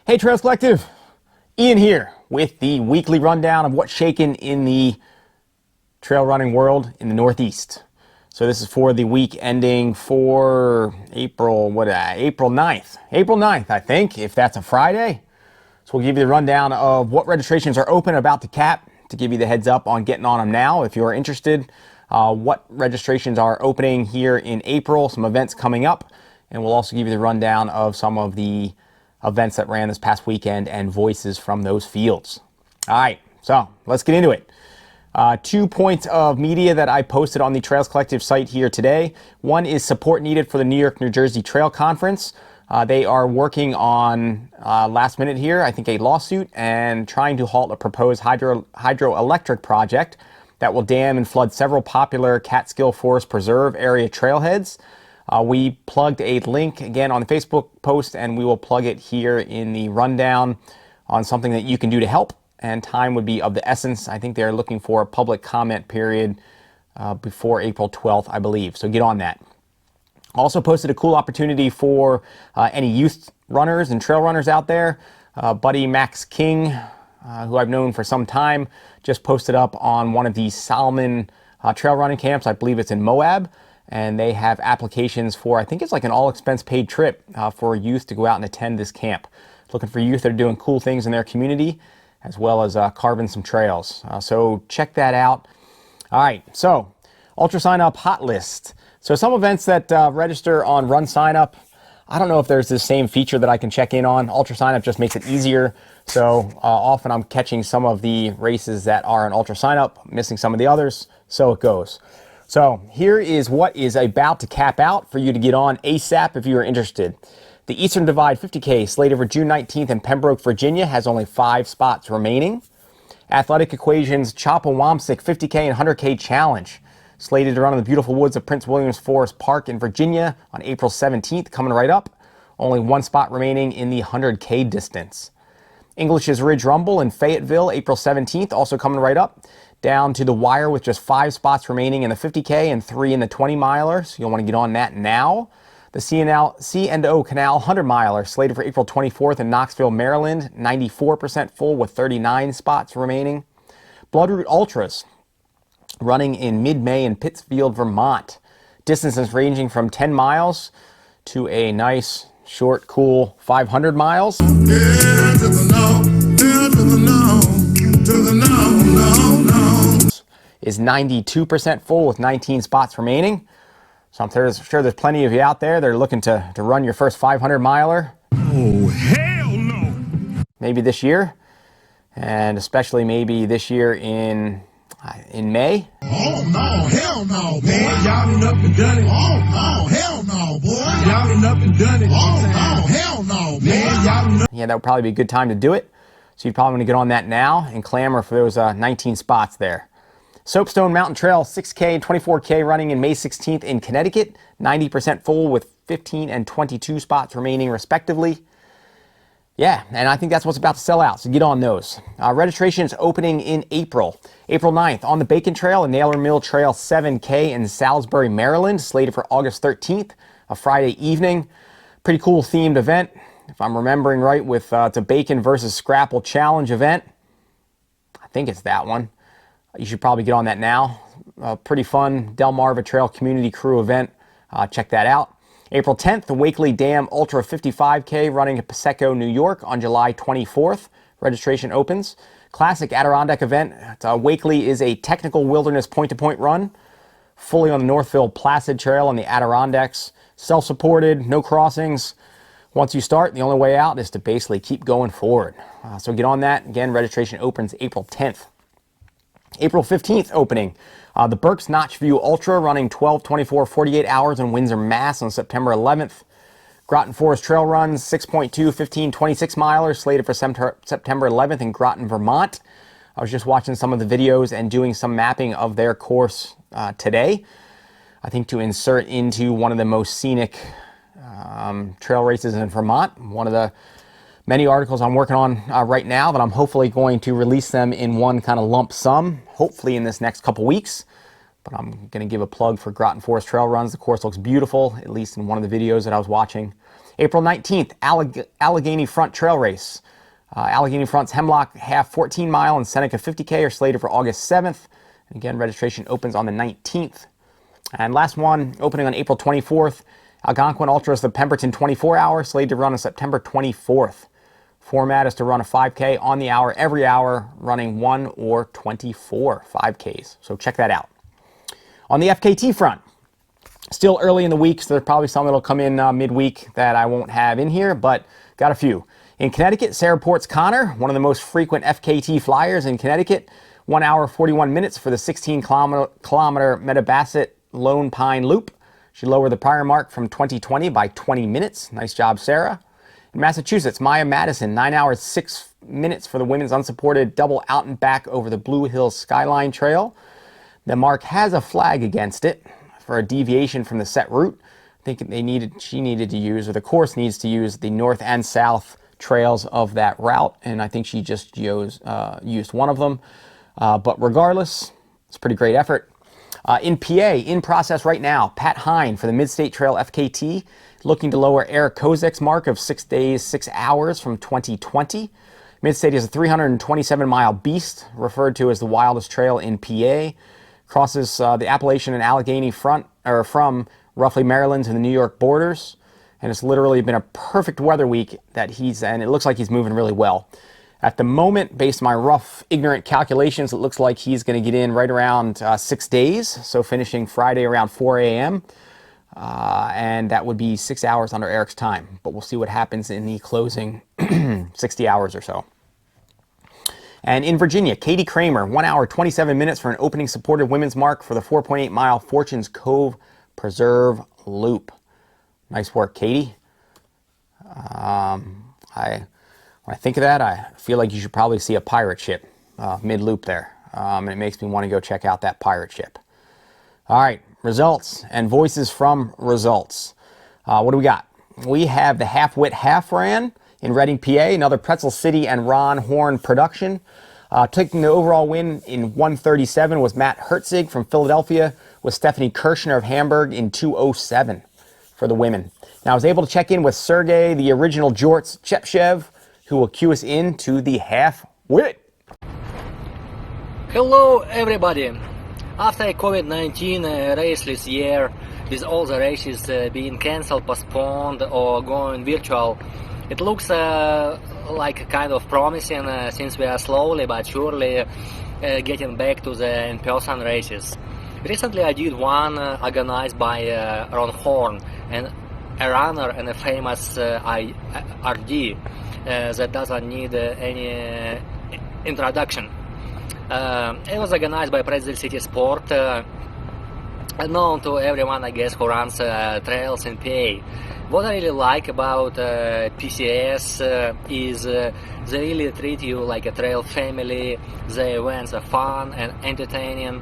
Hey Trails Collective, Ian here with the weekly rundown of what's shaking in the trail running world in the Northeast. So this is for the week ending for April 9th. April 9th, I think, if that's a Friday. So we'll give you the rundown of what registrations are open, about to cap, to give you the heads up on getting on them now if you're interested. What registrations are opening here in April, some events coming up, and we'll also give you the rundown of some of the events that ran this past weekend and voices from those fields. All right, so let's get into it. 2 points of media that I posted on the Trails Collective site here today. One is support needed for the New York, New Jersey Trail Conference. They are working on, last minute here, I think a lawsuit and trying to halt a proposed hydroelectric project that will dam and flood several popular Catskill Forest Preserve area trailheads. We plugged a link again on the Facebook post, and we will plug it here in the rundown on something that you can do to help. And time would be of the essence. I think they're looking for a public comment period before April 12th, I believe. So get on that. Also posted a cool opportunity for any youth runners and trail runners out there. Buddy Max King, who I've known for some time, just posted up on one of the Salomon trail running camps. I believe it's in Moab. And they have applications for, I think it's like an all-expense paid trip for youth to go out and attend this camp. Looking for youth that are doing cool things in their community, as well as carving some trails. So check that out. All right, so UltraSignUp Hot List. So some events that register on Run Sign Up, I don't know if there's the same feature that I can check in on. UltraSignUp just makes it easier. So often I'm catching some of the races that are on UltraSignUp, missing some of the others. So it goes. So here is what is about to cap out for you to get on ASAP if you are interested. The Eastern Divide 50K, slated for June 19th in Pembroke, Virginia, has only 5 spots remaining. Athletic Equations Chopawamsick 50K and 100K Challenge, slated to run in the beautiful woods of Prince William's Forest Park in Virginia on April 17th, coming right up. Only 1 spot remaining in the 100K distance. English's Ridge Rumble in Fayetteville, April 17th, also coming right up. Down to the wire with just 5 spots remaining in the 50K and 3 in the 20 miler. So you'll want to get on that now. The C&O Canal 100 miler, slated for April 24th in Knoxville, Maryland, 94% full with 39 spots remaining. Bloodroot Ultras, running in mid-May in Pittsfield, Vermont. Distances ranging from 10 miles to a nice, short, cool 500 miles. Yeah, to the no, yeah, to the no, to the no, no, no. Is 92% full with 19 spots remaining. So I'm sure there's plenty of you out there that are looking to run your first 500 miler. Oh, hell no! Maybe this year, and especially maybe this year in May. Oh no, hell no, man. Y'all ain't up and done it. Oh no, hell no, boy. Y'all ain't up and done it. Oh no, hell no, man. Y'all Yeah, that would probably be a good time to do it. So you probably want to get on that now and clamor for those 19 spots there. Soapstone Mountain Trail 6K and 24K running in May 16th in Connecticut, 90% full with 15 and 22 spots remaining respectively. Yeah, and I think that's what's about to sell out, so get on those. Registration is opening in April. April 9th on the Bacon Trail and Naylor Mill Trail 7K in Salisbury, Maryland, slated for August 13th, a Friday evening. Pretty cool themed event, if I'm remembering right, with it's a Bacon versus Scrapple Challenge event. I think it's that one. You should probably get on that now. Pretty fun Delmarva Trail Community Crew event. Check that out. April 10th, the Wakely Dam Ultra 55K running in Paseo, New York on July 24th. Registration opens. Classic Adirondack event. Wakely is a technical wilderness point-to-point run, fully on the Northfield Placid Trail on the Adirondacks. Self-supported, no crossings. Once you start, the only way out is to basically keep going forward. So get on that. Again, registration opens April 10th. April 15th opening, the Berks Notchview Ultra running 12, 24, 48 hours in Windsor, Mass on September 11th. Groton Forest Trail runs 6.2, 15, 26 milers slated for September 11th in Groton, Vermont. I was just watching some of the videos and doing some mapping of their course today. I think to insert into one of the most scenic trail races in Vermont. One of the many articles I'm working on right now that I'm hopefully going to release them in one kind of lump sum, hopefully in this next couple weeks. But I'm going to give a plug for Groton Forest Trail runs. The course looks beautiful, at least in one of the videos that I was watching. April 19th, Allegheny Front Trail Race. Allegheny Front's Hemlock half 14 mile and Seneca 50K are slated for August 7th. And again, registration opens on the 19th. And last one, opening on April 24th, Algonquin Ultras the Pemberton 24 hour, slated to run on September 24th. Format is to run a 5K on the hour every hour, running 1 or 24 5Ks. So check that out. On the FKT front, still early in the week, so there's probably some that'll come in midweek that I won't have in here, but got a few. In Connecticut, Sarah Ports Connor, one of the most frequent FKT flyers in Connecticut, 1 hour 41 minutes for the 16-kilometer Mattabesett Lone Pine Loop. She lowered the prior mark from 2020 by 20 minutes. Nice job, Sarah. In Massachusetts, Maia Madison, 9 hours 6 minutes for the women's unsupported double out and back over the Blue Hills Skyline Trail. The mark has a flag against it for a deviation from the set route. I think she needed to use, or the course needs to use, the north and south trails of that route, and I think she just used one of them. But regardless, it's a pretty great effort. In PA, in process right now, Pat Heine for the Mid State Trail FKT, looking to lower Eric Kosek's mark of 6 days, 6 hours from 2020. Mid State is a 327-mile beast, referred to as the wildest trail in PA. Crosses the Appalachian and Allegheny front, or from roughly Maryland to the New York borders. And it's literally been a perfect weather week and it looks like he's moving really well. At the moment, based on my rough, ignorant calculations, it looks like he's going to get in right around 6 days, so finishing Friday around 4 a.m., and that would be 6 hours under Eric's time. But we'll see what happens in the closing 60 hours or so. And in Virginia, Katie Kramer, 1 hour 27 minutes for an opening supported women's mark for the 4.8-mile Fortunes Cove Preserve Loop. Nice work, Katie. When I think of that, I feel like you should probably see a pirate ship mid-loop there. And it makes me want to go check out that pirate ship. All right, results and voices from results. What do we got? We have the Half-Wit Half Ran in Reading, PA, another Pretzel City and Ron Horn production. Taking the overall win in 1:37 was Matt Herzig from Philadelphia, with Stephanie Kirshner of Hamburg in 2:07 for the women. Now I was able to check in with Sergey, the original Jorts Chepchev, who will cue us into the Half-Wit. Hello everybody! After COVID-19 race this year, with all the races being cancelled, postponed or going virtual, it looks like kind of promising since we are slowly but surely getting back to the in-person races. Recently I did one organized by Ron Horn, and a runner and a famous RD that doesn't need any introduction. It was organized by Pretzel City Sport, known to everyone, I guess, who runs trails in PA. What I really like about PCS is they really treat you like a trail family. The events are fun and entertaining,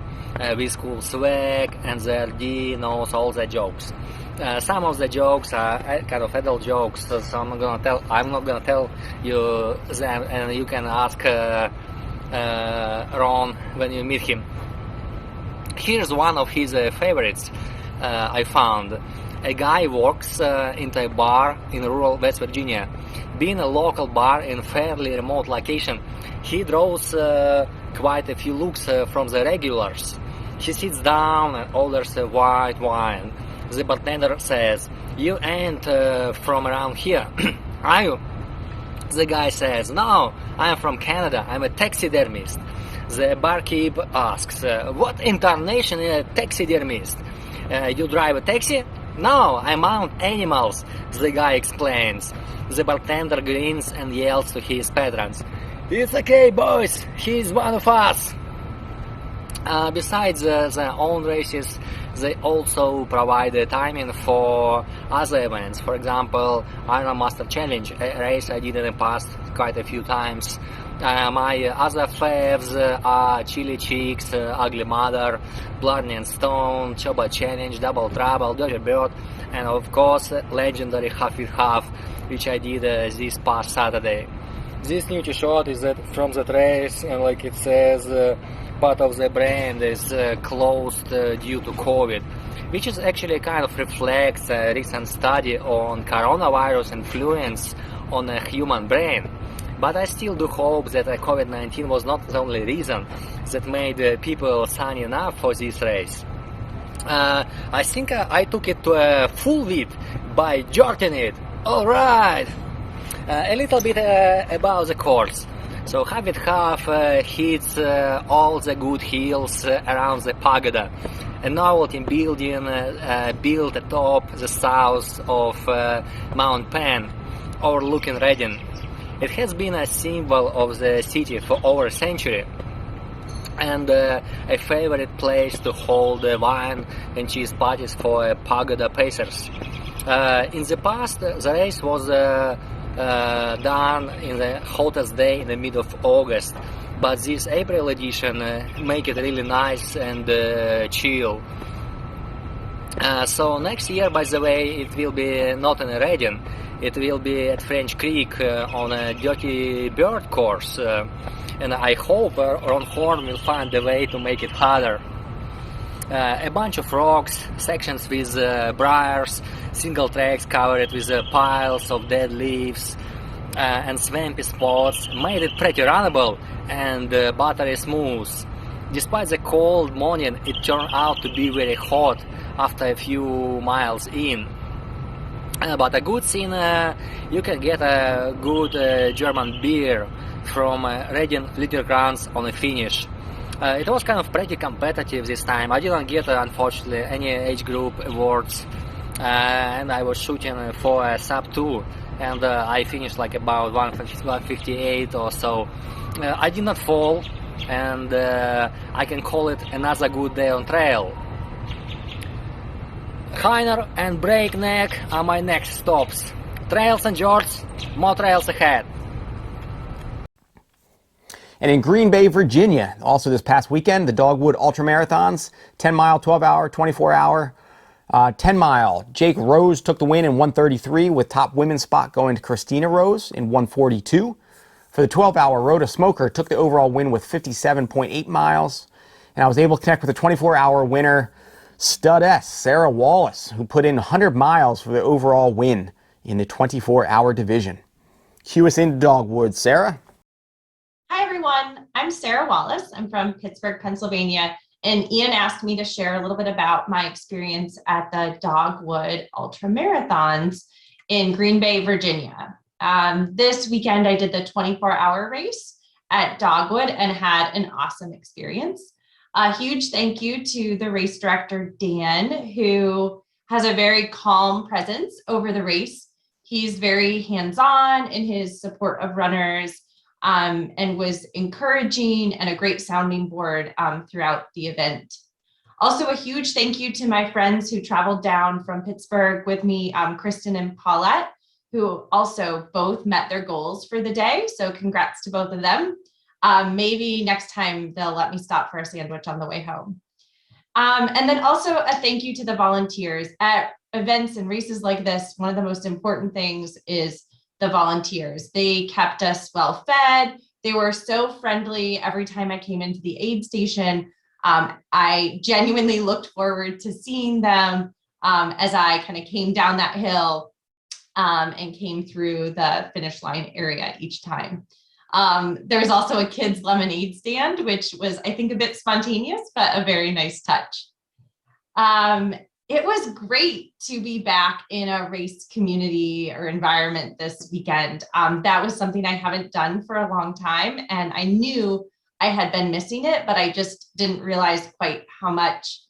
with cool swag, and the RD knows all the jokes. Some of the jokes are kind of adult jokes, so I'm not gonna tell you them, and you can ask Ron when you meet him. Here's one of his favorites I found. A guy works into a bar in rural West Virginia. Being a local bar in a fairly remote location, he draws quite a few looks from the regulars. He sits down and orders a white wine. The bartender says, "You ain't from around here, are you?" The guy says, "No, I'm from Canada. I'm a taxidermist." The barkeep asks, "What incarnation is a taxidermist? You drive a taxi?" "No, I mount animals," the guy explains. The bartender grins and yells to his patrons, "It's okay, boys, he's one of us." Besides their own races, they also provide timing for other events. For example, Iron Master Challenge, a race I did in the past quite a few times. My other faves are Chili Chicks, Ugly Mother, Blood and Stone, Choba Challenge, Double Trouble, Dirty Bird, and of course legendary Half with Half, which I did this past Saturday. This new t-shirt is from that race, and like it says, part of the brand is closed due to COVID, which is actually kind of reflects a recent study on coronavirus influence on a human brain. But I still do hope that COVID-19 was not the only reason that made people signing up for this race. I think I took it to a full width by jorting it. All right. A little bit about the course. So half it half hits all the good hills around the pagoda. A novelty building built atop the south of Mount Penn, overlooking Reading. It has been a symbol of the city for over a century, and a favorite place to hold wine and cheese parties for pagoda pacers. In the past, the race was done in the hottest day in the middle of August, but this April edition make it really nice and chill. So next year, by the way, it will be not in Reading, it will be at French Creek on a Dirty Bird course, and I hope Ron Horn will find a way to make it harder. A bunch of rocks, sections with briars, single tracks covered with piles of dead leaves, and swampy spots made it pretty runnable and buttery smooth. Despite the cold morning, it turned out to be very hot after a few miles in. But a good thing, you can get a good German beer from Reading Little Grants on the finish. It was kind of pretty competitive this time. I didn't get, unfortunately, any age group awards, and I was shooting for a sub 2, and I finished like about 158 or so. I did not fall, and I can call it another good day on trail. Heine and Breakneck are my next stops. Trails and jorts, more trails ahead. And in Green Bay, Virginia, also this past weekend, the Dogwood Ultramarathons, 10-mile, 12-hour, 24-hour, 10-mile. Jake Rose took the win in 1:33, with top women's spot going to Christina Rose in 1:42. For the 12-hour, Rhoda Smoker took the overall win with 57.8 miles. And I was able to connect with the 24-hour winner, Studess Sarah Wallace, who put in 100 miles for the overall win in the 24-hour division. Cue us into Dogwood, Sarah. Hi, everyone. I'm Sarah Wallace. I'm from Pittsburgh, Pennsylvania, and Ian asked me to share a little bit about my experience at the Dogwood Ultramarathons in Green Bay, Virginia. This weekend, I did the 24-hour race at Dogwood and had an awesome experience. A huge thank you to the race director, Dan, who has a very calm presence over the race. He's very hands-on in his support of runners, and was encouraging and a great sounding board throughout the event. Also, a huge thank you to my friends who traveled down from Pittsburgh with me, Kristen and Paulette, who also both met their goals for the day. So congrats to both of them. Maybe next time they'll let me stop for a sandwich on the way home. And then also a thank you to the volunteers. At events and races like this, one of the most important things is the volunteers. They kept us well fed. They were so friendly every time I came into the aid station. I genuinely looked forward to seeing them as I kind of came down that hill and came through the finish line area each time. There was also a kids lemonade stand, which was, I think, a bit spontaneous, but a very nice touch. It was great to be back in a race community or environment this weekend. That was something I haven't done for a long time, and I knew I had been missing it, but I just didn't realize quite how much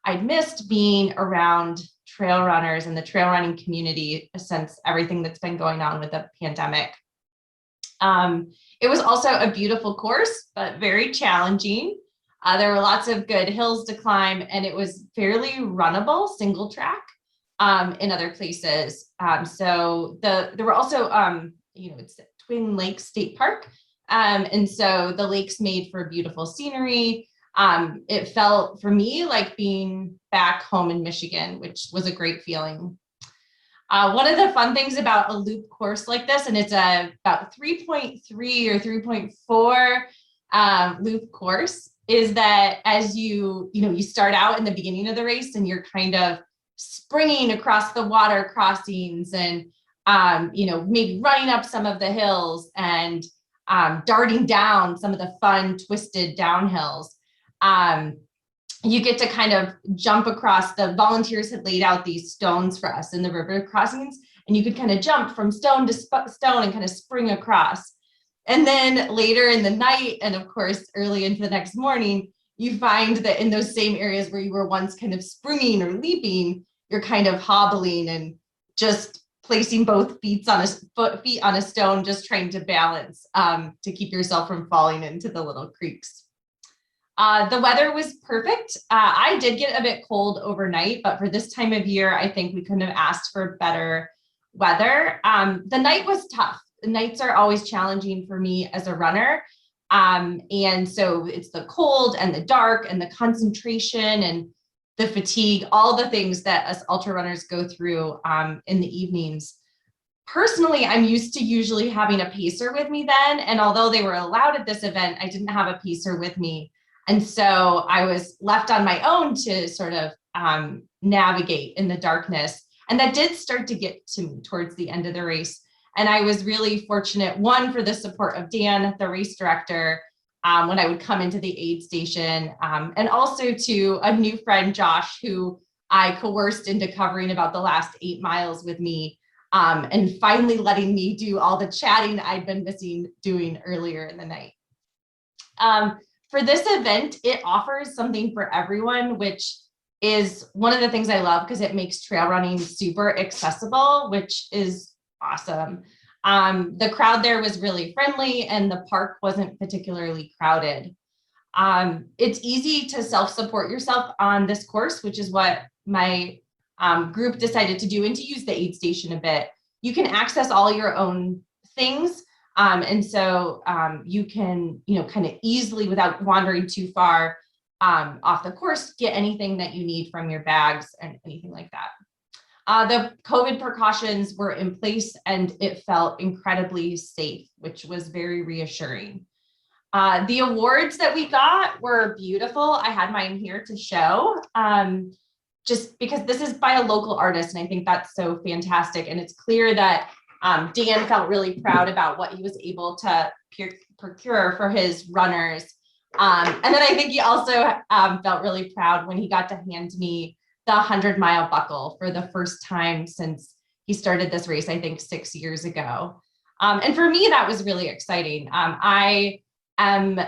I'd missed being around trail runners and the trail running community since everything that's been going on with the pandemic. It was also a beautiful course, but very challenging. There were lots of good hills to climb, and it was fairly runnable, single track in other places. So there were also, it's Twin Lakes State Park. And so the lakes made for beautiful scenery. It felt for me like being back home in Michigan, which was a great feeling. One of the fun things about a loop course like this, and it's about 3.3 or 3.4 loop course, is that as you start out in the beginning of the race and you're kind of springing across the water crossings and, maybe running up some of the hills and darting down some of the fun twisted downhills. You get to kind of jump across. The volunteers had laid out these stones for us in the river crossings, and you could kind of jump from stone to stone and kind of spring across. And then later in the night, and of course, early into the next morning, you find that in those same areas where you were once kind of springing or leaping, you're kind of hobbling and just placing both feet on a stone, just trying to balance to keep yourself from falling into the little creeks. The weather was perfect. I did get a bit cold overnight, but for this time of year, I think we couldn't have asked for better weather. The night was tough. The nights are always challenging for me as a runner. And so it's the cold and the dark and the concentration and the fatigue, all the things that us ultra runners go through in the evenings. Personally, I'm used to usually having a pacer with me then. And although they were allowed at this event, I didn't have a pacer with me. And so I was left on my own to sort of navigate in the darkness. And that did start to get to me towards the end of the race. And I was really fortunate, one, for the support of Dan, the race director, when I would come into the aid station, and also to a new friend, Josh, who I coerced into covering about the last 8 miles with me, and finally letting me do all the chatting I'd been missing doing earlier in the night. For this event, it offers something for everyone, which is one of the things I love because it makes trail running super accessible, which is awesome. The crowd there was really friendly and the park wasn't particularly crowded. It's easy to self-support yourself on this course, which is what my group decided to do, and to use the aid station a bit. You can access all your own things. And so you can, kind of easily, without wandering too far off the course, get anything that you need from your bags and anything like that. The COVID precautions were in place and it felt incredibly safe, which was very reassuring. The awards that we got were beautiful. I had mine here to show, just because this is by a local artist, and I think that's so fantastic. And it's clear that Dan felt really proud about what he was able to procure for his runners. And then I think he also felt really proud when he got to hand me the 100-mile buckle for the first time since he started this race, I think 6 years ago. And for me, that was really exciting. I am,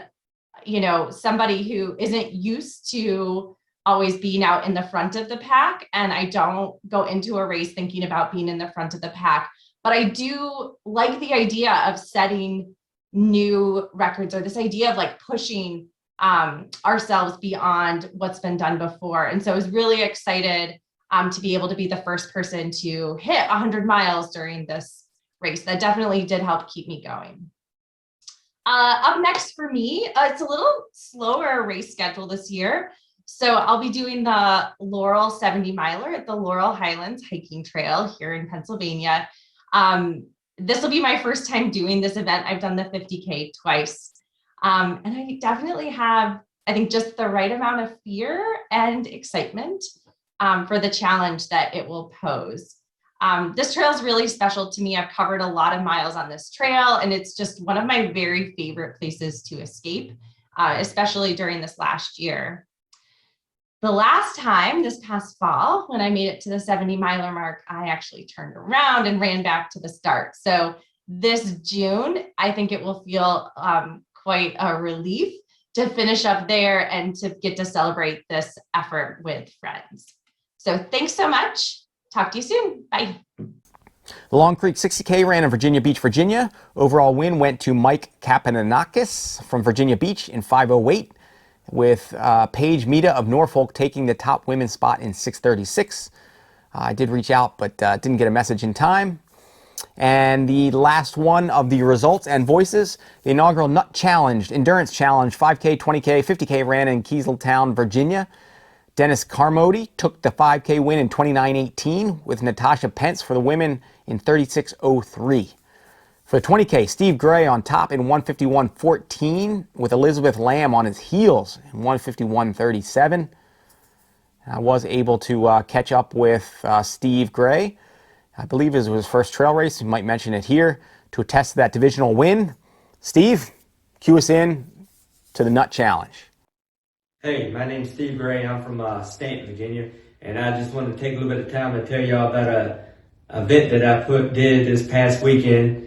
somebody who isn't used to always being out in the front of the pack, and I don't go into a race thinking about being in the front of the pack. But I do like the idea of setting new records, or this idea of like pushing ourselves beyond what's been done before. And so I was really excited to be able to be the first person to hit 100 miles during this race. That definitely did help keep me going. Up next for me, it's a little slower race schedule this year. So I'll be doing the Laurel 70 miler at the Laurel Highlands hiking trail here in Pennsylvania. This will be my first time doing this event. I've done the 50K twice. And I definitely have, I think, just the right amount of fear and excitement for the challenge that it will pose. This trail is really special to me. I've covered a lot of miles on this trail, and it's just one of my very favorite places to escape, especially during this last year. The last time, this past fall, when I made it to the 70 miler mark, I actually turned around and ran back to the start. So this June, I think it will feel quite a relief to finish up there and to get to celebrate this effort with friends. So thanks so much. Talk to you soon. Bye. The Long Creek 60K ran in Virginia Beach, Virginia. Overall win went to Mike Kapananakis from Virginia Beach in 5:08, with Paige Mita of Norfolk taking the top women's spot in 6:36. I did reach out, but didn't get a message in time. And the last one of the results and voices, the inaugural Nut Challenge, Endurance Challenge, 5K, 20K, 50K ran in Kieseltown, Virginia. Dennis Carmody took the 5K win in 29:18 with Natasha Pence for the women in 36:03. For the 20K, Steve Gray on top in 151.14 with Elizabeth Lamb on his heels in 151.37. I was able to catch up with Steve Gray. I believe it was his first trail race. We might mention it here to attest to that divisional win. Steve, cue us in to the Nut Challenge. Hey, my name's Steve Gray. I'm from Stanton, Virginia, and I just wanted to take a little bit of time to tell y'all about a event that I did this past weekend.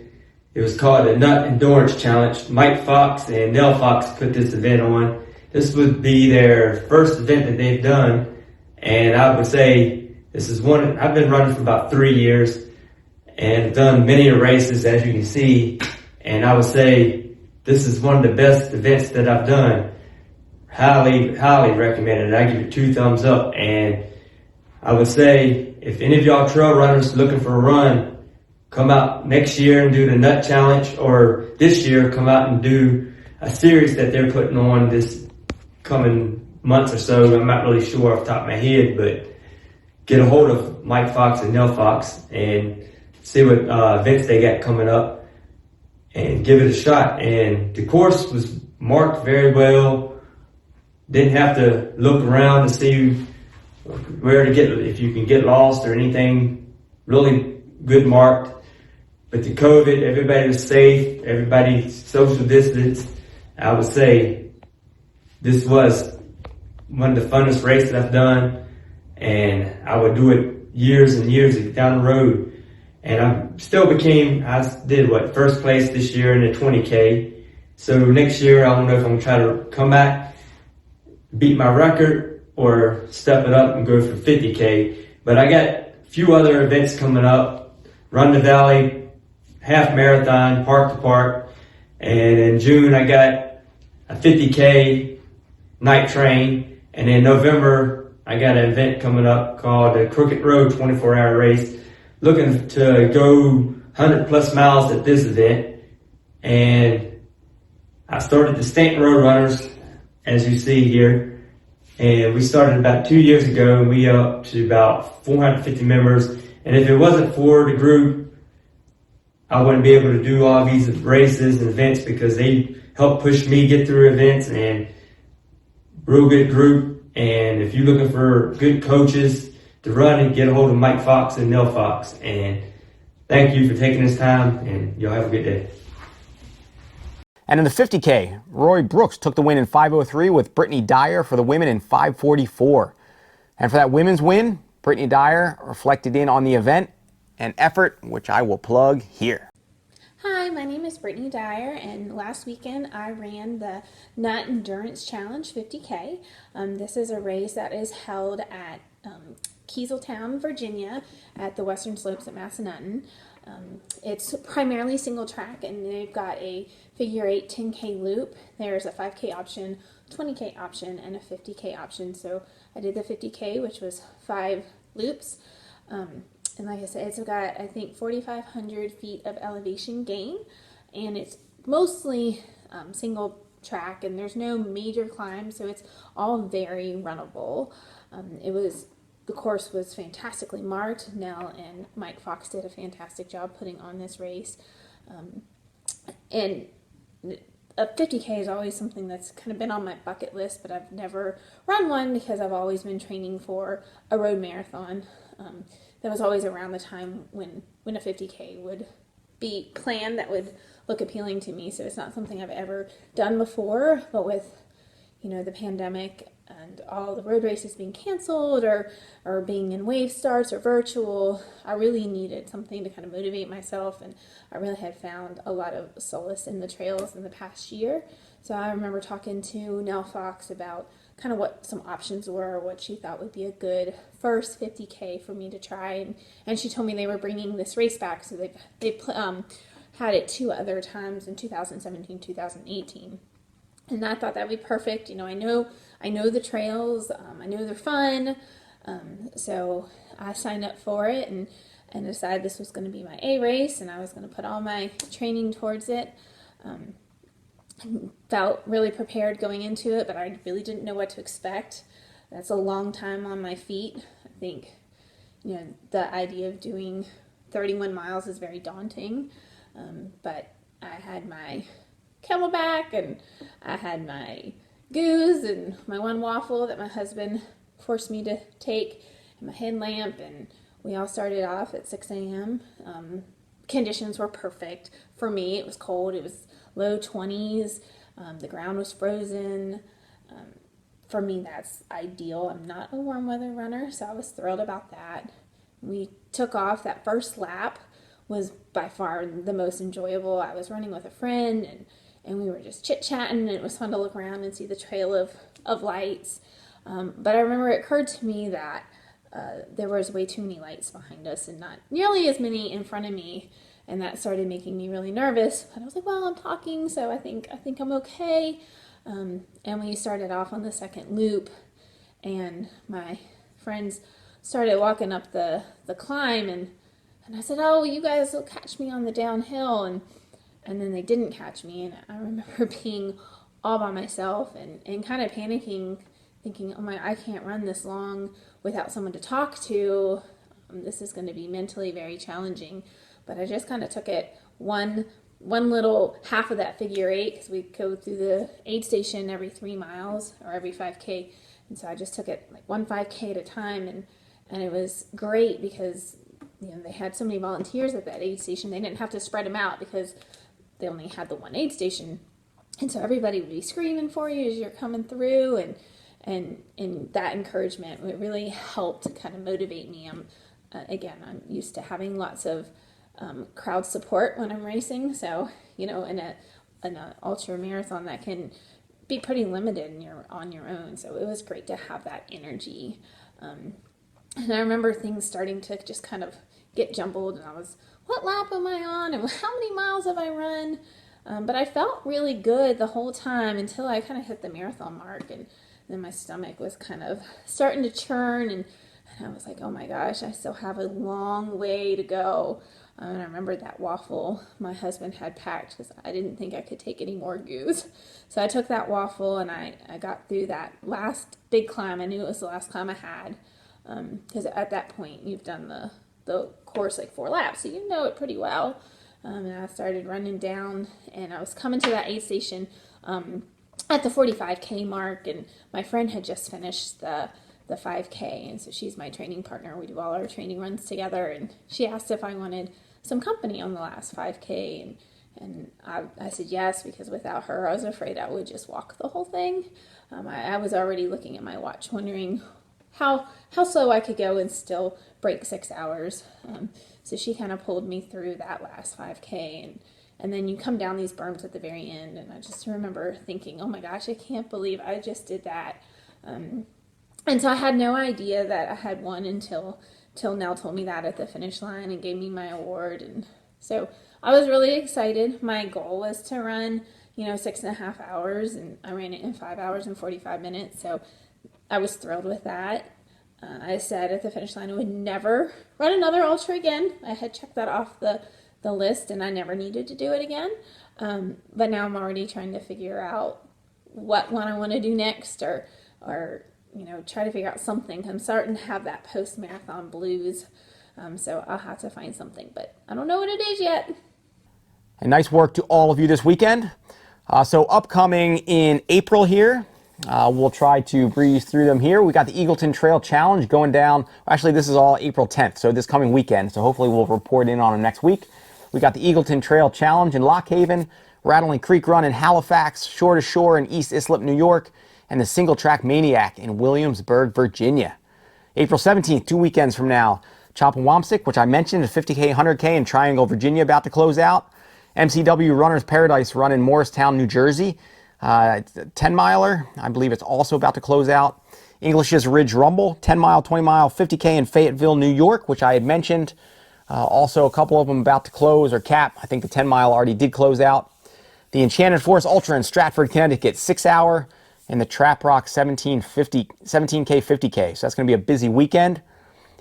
It was called the Nut Endurance Challenge. Mike Fox and Nell Fox put this event on. This would be their first event that they've done, and I would say this is one. I've been running for about 3 years and done many races, as you can see, and I would say this is one of the best events that I've done. Highly, highly recommended. I give it 2 thumbs up, and I would say if any of y'all trail runners looking for a run, come out next year and do the Nut Challenge, or this year come out and do a series that they're putting on this coming months or so. I'm not really sure off the top of my head, but get a hold of Mike Fox and Nell Fox and see what events they got coming up and give it a shot. And the course was marked very well. Didn't have to look around to see where to get, if you can get lost or anything. Really good marked. But the COVID, everybody was safe, everybody social distance. I would say this was one of the funnest races I've done, and I would do it years and years down the road. And I did first place this year in the 20K. So next year, I don't know if I'm gonna try to come back, beat my record, or step it up and go for 50K. But I got a few other events coming up. Run the Valley, half marathon, park to park. And in June, I got a 50K night train. And in November, I got an event coming up called the Crooked Road 24-hour race. Looking to go 100 plus miles at this event. And I started the Stanton Road Runners, as you see here. And we started about 2 years ago, and we up to about 450 members. And if it wasn't for the group, I wouldn't be able to do all these races and events, because they help push me get through events, and real good group. And if you're looking for good coaches to run, and get a hold of Mike Fox and Nell Fox. And thank you for taking this time, and y'all have a good day. And in the 50K, Roy Brooks took the win in 5:03 with Brittany Dyer for the women in 5:44. And for that women's win, Brittany Dyer reflected in on the event and effort, which I will plug here. Hi, my name is Brittany Dyer, and last weekend I ran the Nut Endurance Challenge 50K. This is a race that is held at Kieseltown, Virginia, at the Western Slopes at Massanutten. It's primarily single track, and they've got a figure 8 10K loop. There's a 5K option, 20K option, and a 50K option. So I did the 50K, which was 5 loops. And like I said, it's got, I think, 4,500 feet of elevation gain, and it's mostly single track, and there's no major climb, so it's all very runnable. The course was fantastically marked. Nell and Mike Fox did a fantastic job putting on this race. And a 50K is always something that's kind of been on my bucket list, but I've never run one because I've always been training for a road marathon. That was always around the time when a 50K would be planned that would look appealing to me. So it's not something I've ever done before, but with, the pandemic and all the road races being canceled or being in wave starts or virtual, I really needed something to kind of motivate myself, and I really had found a lot of solace in the trails in the past year. So I remember talking to Nell Fox about kind of what some options were, what she thought would be a good first 50K for me to try, and she told me they were bringing this race back, so they had it 2 other times in 2017, 2018. And I thought that would be perfect. I know the trails, I know they're fun, so I signed up for it and decided this was going to be my A race, and I was going to put all my training towards it. Felt really prepared going into it, but I really didn't know what to expect. That's a long time on my feet. I think, the idea of doing 31 miles is very daunting. But I had my Camelback, and I had my goose and my one waffle that my husband forced me to take, and my headlamp, and we all started off at 6 a.m. Conditions were perfect for me. It was cold. It was low 20s. The ground was frozen. For me, that's ideal. I'm not a warm weather runner, so I was thrilled about that. We took off. That first lap was by far the most enjoyable. I was running with a friend, and we were just chit-chatting, and it was fun to look around and see the trail of lights. But I remember it occurred to me that there was way too many lights behind us and not nearly as many in front of me, and that started making me really nervous. But I was like, well, I'm talking, so I think I'm okay. And we started off on the second loop, and my friends started walking up the climb, and I said, oh, you guys will catch me on the downhill, and then they didn't catch me, and I remember being all by myself and kind of panicking, thinking, oh my, I can't run this long without someone to talk to. This is going to be mentally very challenging. But I just kind of took it one little half of that figure eight, because we go through the aid station every 3 miles or every 5K. And so I just took it like one 5K at a time, and it was great because, you know, they had so many volunteers at that aid station. They didn't have to spread them out because they only had the one aid station. And so everybody would be screaming for you as you're coming through, and that encouragement, it really helped kind of motivate me. I'm used to having lots of crowd support when I'm racing. So, you know, in an ultra marathon, that can be pretty limited and you're on your own. So it was great to have that energy. And I remember things starting to just kind of get jumbled, and I was, what lap am I on? And how many miles have I run? But I felt really good the whole time until I kind of hit the marathon mark, and then my stomach was kind of starting to churn, and I was like, oh my gosh, I still have a long way to go. And I remember that waffle my husband had packed, because I didn't think I could take any more goose. So I took that waffle, and I got through that last big climb. I knew it was the last climb I had, because at that point you've done the course like 4 laps, so you know it pretty well. And I started running down, and I was coming to that aid station at the 45K mark, and my friend had just finished the 5K, and so she's my training partner. We do all our training runs together, and she asked if I wanted some company on the last 5K, and I said yes, because without her I was afraid I would just walk the whole thing. I was already looking at my watch, wondering how slow I could go and still break 6 hours. So she kind of pulled me through that last 5K, and then you come down these berms at the very end, and I just remember thinking, oh my gosh, I can't believe I just did that. And so I had no idea that I had won until Nell told me that at the finish line and gave me my award. And so I was really excited. My goal was to run, 6.5 hours, and I ran it in 5 hours and 45 minutes. So I was thrilled with that. I said at the finish line I would never run another ultra again. I had checked that off the list, and I never needed to do it again. But now I'm already trying to figure out what one I want to do next, or try to figure out something. I'm starting to have that post-marathon blues, so I'll have to find something, but I don't know what it is yet. And nice work to all of you this weekend. So upcoming in April here, we'll try to breeze through them here. We got the Eagleton Trail Challenge going down. Actually, this is all April 10th, so this coming weekend. So hopefully we'll report in on them next week. We got the Eagleton Trail Challenge in Lock Haven, Rattling Creek Run in Halifax, Shore to Shore in East Islip, New York, and the Single Track Maniac in Williamsburg, Virginia. April 17th, 2 weekends from now, Chopawamsik, which I mentioned, a 50K, 100K in Triangle, Virginia, about to close out. MCW Runner's Paradise Run in Morristown, New Jersey. It's a 10-miler. I believe it's also about to close out. English's Ridge Rumble, 10-mile, 20-mile, 50K in Fayetteville, New York, which I had mentioned. Also, a couple of them about to close or cap. I think the 10-mile already did close out. The Enchanted Forest Ultra in Stratford, Connecticut, 6-hour. And the Trap Rock 17K 50K. So that's going to be a busy weekend.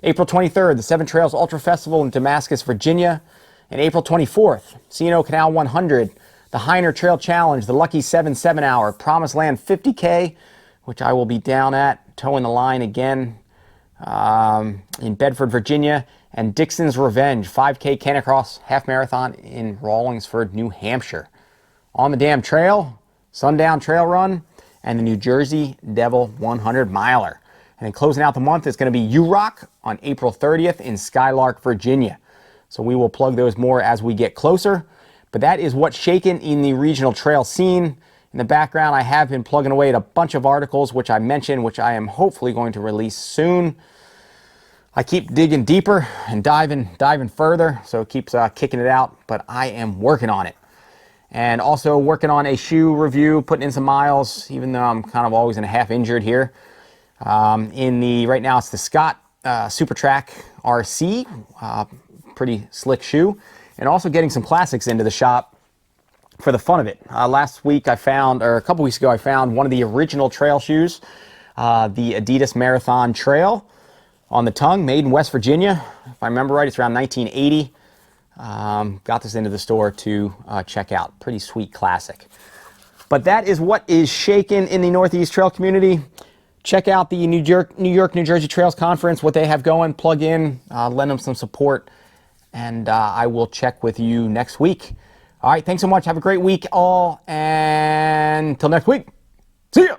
April 23rd, the Seven Trails Ultra Festival in Damascus, Virginia. And April 24th, C&O Canal 100, the Heine Trail Challenge, the Lucky 7 7-hour, Promised Land 50K, which I will be down at, towing the line again. in Bedford, Virginia, and Dixon's Revenge 5K Canicross Half Marathon in Rawlingsford, New Hampshire. On the Dam Trail, Sundown Trail Run, and the New Jersey Devil 100 miler. And then closing out the month is going to be UROC on April 30th in Skylark, Virginia. So we will plug those more as we get closer. But that is what's shaken in the regional trail scene. In the background, I have been plugging away at a bunch of articles, which I mentioned, which I am hopefully going to release soon. I keep digging deeper and diving further, so it keeps kicking it out, but I am working on it. And also working on a shoe review, putting in some miles, even though I'm kind of always in a half injured here. Right now it's the Scott Super Track RC, pretty slick shoe, and also getting some classics into the shop for the fun of it. Last week a couple weeks ago, I found one of the original trail shoes, the Adidas Marathon Trail on the tongue, made in West Virginia. If I remember right, it's around 1980. Got this into the store to check out. Pretty sweet classic. But that is what is shaken in the Northeast Trail community. Check out the New York, New Jersey Trails Conference, what they have going, plug in, lend them some support, and I will check with you next week. All right, thanks so much. Have a great week all, and until next week, see ya.